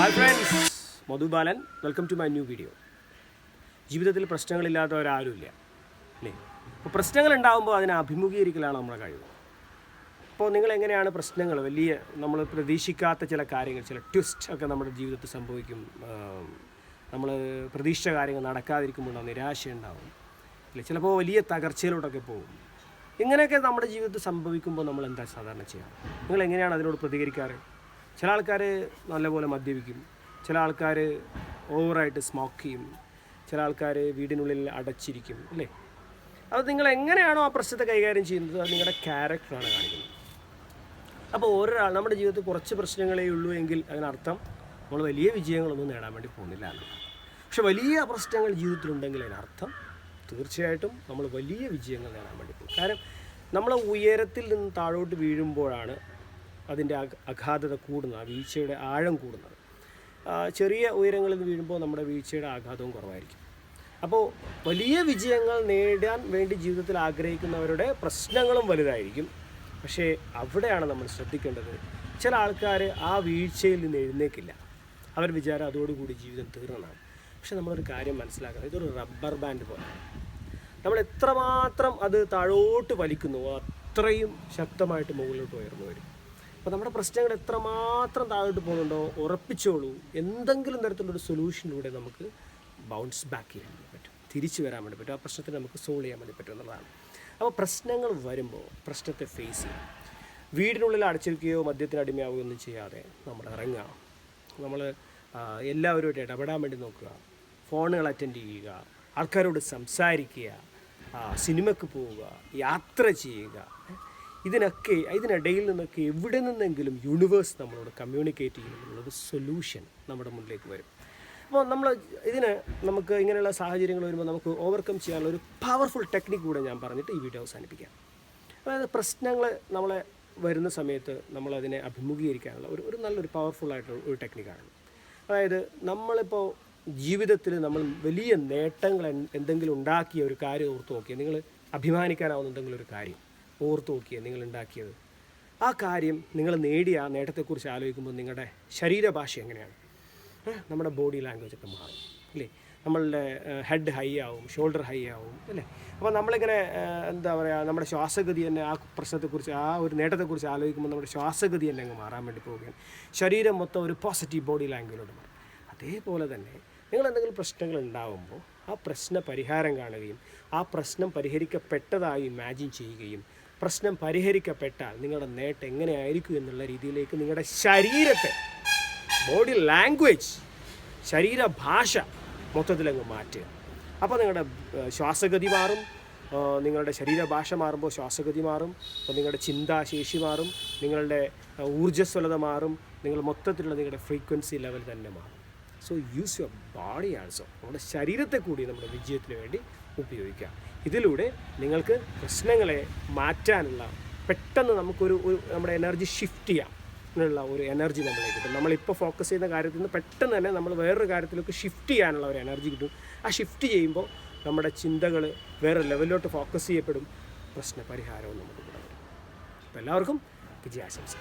Hi friends, Madhu Balan. Welcome to my new video. ജീവിതത്തിൽ പ്രശ്നങ്ങളില്ലാത്തവരാരുമില്ല അല്ലേ? അപ്പോൾ പ്രശ്നങ്ങൾ ഉണ്ടാകുമ്പോൾ അതിനെ അഭിമുഖീകരിക്കലാണ് നമ്മുടെ കഴിവ്. അപ്പോൾ നിങ്ങളെങ്ങനെയാണ് പ്രശ്നങ്ങൾ, വലിയ നമ്മൾ പ്രതീക്ഷിക്കാത്ത ചില കാര്യങ്ങൾ, ചില ട്വിസ്റ്റ് ഒക്കെ നമ്മുടെ ജീവിതത്തിൽ സംഭവിക്കും. നമ്മൾ പ്രതീക്ഷിച്ച കാര്യങ്ങൾ നടക്കാതിരിക്കുമ്പോൾ നിരാശ ഉണ്ടാവും അല്ലേ? ചിലപ്പോൾ വലിയ തകർച്ചയിലോട്ടൊക്കെ പോകും. ഇങ്ങനെയൊക്കെ നമ്മുടെ ജീവിതത്തിൽ സംഭവിക്കുമ്പോൾ നമ്മൾ എന്താ സാധാരണ ചെയ്യാറ്? നിങ്ങളെങ്ങനെയാണ് അതിനോട് പ്രതികരിക്കാറ്? ചില ആൾക്കാർ നല്ലപോലെ മദ്യപിക്കും, ചില ആൾക്കാർ ഓവറായിട്ട് സ്മോക്ക് ചെയ്യും, ചില ആൾക്കാർ വീടിനുള്ളിൽ അടച്ചിരിക്കും അല്ലേ? അത് നിങ്ങൾ എങ്ങനെയാണോ ആ പ്രശ്നത്തെ കൈകാര്യം ചെയ്യുന്നത്, അത് നിങ്ങളുടെ ക്യാരക്ടറാണ് കാണിക്കുന്നത്. അപ്പോൾ ഒരാൾ നമ്മുടെ ജീവിതത്തിൽ കുറച്ച് പ്രശ്നങ്ങളേ ഉള്ളൂ എങ്കിൽ അതിനർത്ഥം നമ്മൾ വലിയ വിജയങ്ങളൊന്നും നേടാൻ വേണ്ടി പോകുന്നില്ല എന്നാണ്. പക്ഷെ വലിയ പ്രശ്നങ്ങൾ ജീവിതത്തിലുണ്ടെങ്കിൽ അതിനർത്ഥം തീർച്ചയായിട്ടും നമ്മൾ വലിയ വിജയങ്ങൾ നേടാൻ വേണ്ടി പോകും. കാരണം നമ്മൾ ഉയരത്തിൽ നിന്ന് താഴോട്ട് വീഴുമ്പോഴാണ് അതിൻ്റെ അഗാധത കൂടുന്നത്, ആ വീഴ്ചയുടെ ആഴം കൂടുന്നത്. ചെറിയ ഉയരങ്ങളിൽ നിന്ന് വീഴുമ്പോൾ നമ്മുടെ വീഴ്ചയുടെ ആഘാതവും കുറവായിരിക്കും. അപ്പോൾ വലിയ വിജയങ്ങൾ നേടാൻ വേണ്ടി ജീവിതത്തിൽ ആഗ്രഹിക്കുന്നവരുടെ പ്രശ്നങ്ങളും വലുതായിരിക്കും. പക്ഷേ അവിടെയാണ് നമ്മൾ ശ്രദ്ധിക്കേണ്ടത്. ചില ആൾക്കാർ ആ വീഴ്ചയിൽ നിന്ന് എഴുന്നേക്കില്ല. അവർ വിചാരം അതോടുകൂടി ജീവിതം തീർന്നതാണ്. പക്ഷെ നമ്മളൊരു കാര്യം മനസ്സിലാക്കണം, ഇതൊരു റബ്ബർ ബാൻഡ് പോലെ. നമ്മൾ എത്രമാത്രം അത് താഴോട്ട് വലിക്കുന്നുവോ അത്രയും ശക്തമായിട്ട് മുകളിലോട്ട് ഉയർന്നു വരും. അപ്പോൾ നമ്മുടെ പ്രശ്നങ്ങൾ എത്രമാത്രം താഴോട്ട് പോകുന്നുണ്ടോ ഉറപ്പിച്ചോളൂ, എന്തെങ്കിലും തരത്തിലൊരു സൊല്യൂഷനിലൂടെ നമുക്ക് ബൗൺസ് ബാക്ക് ചെയ്യാൻ വേണ്ടി പറ്റും, തിരിച്ചു വരാൻ വേണ്ടി പറ്റും, ആ പ്രശ്നത്തെ നമുക്ക് സോൾവ് ചെയ്യാൻ വേണ്ടി പറ്റും എന്നുള്ളതാണ്. അപ്പോൾ പ്രശ്നങ്ങൾ വരുമ്പോൾ പ്രശ്നത്തെ ഫേസ് ചെയ്യാം. വീടിനുള്ളിൽ അടച്ചിരിക്കുകയോ മദ്യത്തിന് അടിമയാവുകയോ ഒന്നും ചെയ്യാതെ നമ്മൾ ഇറങ്ങുക. നമ്മൾ എല്ലാവരുമായിട്ട് ഇടപെടാൻ വേണ്ടി നോക്കുക, ഫോണുകൾ അറ്റൻഡ് ചെയ്യുക, ആൾക്കാരോട് സംസാരിക്കുക, സിനിമയ്ക്ക് പോവുക, യാത്ര ചെയ്യുക. ഇതിനിടയിൽ നിന്നൊക്കെ എവിടെ നിന്നെങ്കിലും യൂണിവേഴ്സ് നമ്മളോട് കമ്മ്യൂണിക്കേറ്റ് ചെയ്യുന്നതിനുള്ളൊരു സൊല്യൂഷൻ നമ്മുടെ മുന്നിലേക്ക് വരും. അപ്പോൾ നമുക്ക് ഇങ്ങനെയുള്ള സാഹചര്യങ്ങൾ വരുമ്പോൾ നമുക്ക് ഓവർകം ചെയ്യാനുള്ള ഒരു പവർഫുൾ ടെക്നിക്ക് കൂടെ ഞാൻ പറഞ്ഞിട്ട് ഈ വീഡിയോ അവസാനിപ്പിക്കാം. അതായത് പ്രശ്നങ്ങൾ നമ്മളെ വരുന്ന സമയത്ത് നമ്മളതിനെ അഭിമുഖീകരിക്കാനുള്ള ഒരു നല്ലൊരു പവർഫുള്ളായിട്ടുള്ള ഒരു ടെക്നിക്കാണ്. അതായത് നമ്മളിപ്പോൾ ജീവിതത്തിൽ നമ്മൾ വലിയ നേട്ടങ്ങൾ എന്തെങ്കിലും ഉണ്ടാക്കിയ ഒരു കാര്യം ഓർത്ത് നോക്കിയാൽ, നിങ്ങൾ അഭിമാനിക്കാനാവുന്ന എന്തെങ്കിലും ഒരു കാര്യം ഓർത്ത് നോക്കിയാൽ നിങ്ങൾ ഉണ്ടാക്കിയത്, ആ കാര്യം നിങ്ങൾ നേടിയ ആ നേട്ടത്തെക്കുറിച്ച് ആലോചിക്കുമ്പോൾ നിങ്ങളുടെ ശരീരഭാഷ എങ്ങനെയാണ്? നമ്മുടെ ബോഡി ലാംഗ്വേജ് ഒക്കെ മാറും അല്ലേ? നമ്മളുടെ ഹെഡ് ഹൈ ആവും, ഷോൾഡർ ഹൈ ആവും അല്ലേ? അപ്പോൾ നമ്മളിങ്ങനെ എന്താ പറയുക, നമ്മുടെ ശ്വാസഗതി തന്നെ ആ പ്രശ്നത്തെക്കുറിച്ച്, ആ ഒരു നേട്ടത്തെക്കുറിച്ച് ആലോചിക്കുമ്പോൾ നമ്മുടെ ശ്വാസഗതി തന്നെ അങ്ങ് മാറാൻ വേണ്ടി പോവുകയാണ്. ശരീരം മൊത്തം ഒരു പോസിറ്റീവ് ബോഡി ലാംഗ്വേജിലോട്ട് മാറും. അതേപോലെ തന്നെ നിങ്ങൾ എന്തെങ്കിലും പ്രശ്നങ്ങൾ ഉണ്ടാകുമ്പോൾ ആ പ്രശ്ന പരിഹാരം കാണുകയും ആ പ്രശ്നം പരിഹരിക്കപ്പെട്ടതായി ഇമാജിൻ ചെയ്യുകയും പ്രശ്നം പരിഹരിക്കപ്പെട്ടാൽ നിങ്ങളുടെ നേട്ടം എങ്ങനെയായിരിക്കും എന്നുള്ള രീതിയിലേക്ക് നിങ്ങളുടെ ശരീരത്തെ, ബോഡി ലാംഗ്വേജ്, ശരീരഭാഷ മൊത്തത്തിലങ്ങ് മാറ്റുക. അപ്പോൾ നിങ്ങളുടെ ശ്വാസഗതി മാറും. നിങ്ങളുടെ ശരീരഭാഷ മാറുമ്പോൾ ശ്വാസഗതി മാറും. അപ്പോൾ നിങ്ങളുടെ ചിന്താശേഷി മാറും, നിങ്ങളുടെ ഊർജ്ജസ്വലത മാറും, നിങ്ങൾ മൊത്തത്തിലുള്ള നിങ്ങളുടെ ഫ്രീക്വൻസി ലെവൽ തന്നെ മാറും. So use your body also. നമ്മുടെ ശരീരത്തെ കൂടി നമ്മുടെ വിജയത്തിന് വേണ്ടി ഉപയോഗിക്കുക. ഇതിലൂടെ നിങ്ങൾക്ക് പ്രശ്നങ്ങളെ മാറ്റാനുള്ള, പെട്ടെന്ന് നമുക്കൊരു നമ്മുടെ എനർജി ഷിഫ്റ്റ് ചെയ്യാം എന്നുള്ള ഒരു എനർജി നമ്മളിലേക്ക് കിട്ടും. നമ്മളിപ്പോൾ ഫോക്കസ് ചെയ്യുന്ന കാര്യത്തിൽ നിന്ന് പെട്ടെന്ന് തന്നെ നമ്മൾ വേറൊരു കാര്യത്തിലേക്ക് ഷിഫ്റ്റ് ചെയ്യാനുള്ള ഒരു എനർജി കിട്ടും. ആ ഷിഫ്റ്റ് ചെയ്യുമ്പോൾ നമ്മുടെ ചിന്തകൾ വേറെ ലെവലിലോട്ട് ഫോക്കസ് ചെയ്യപ്പെടും, പ്രശ്ന പരിഹാരവും നമുക്ക് കൂടെ വരും. അപ്പോൾ എല്ലാവർക്കും വിജയാശംസ.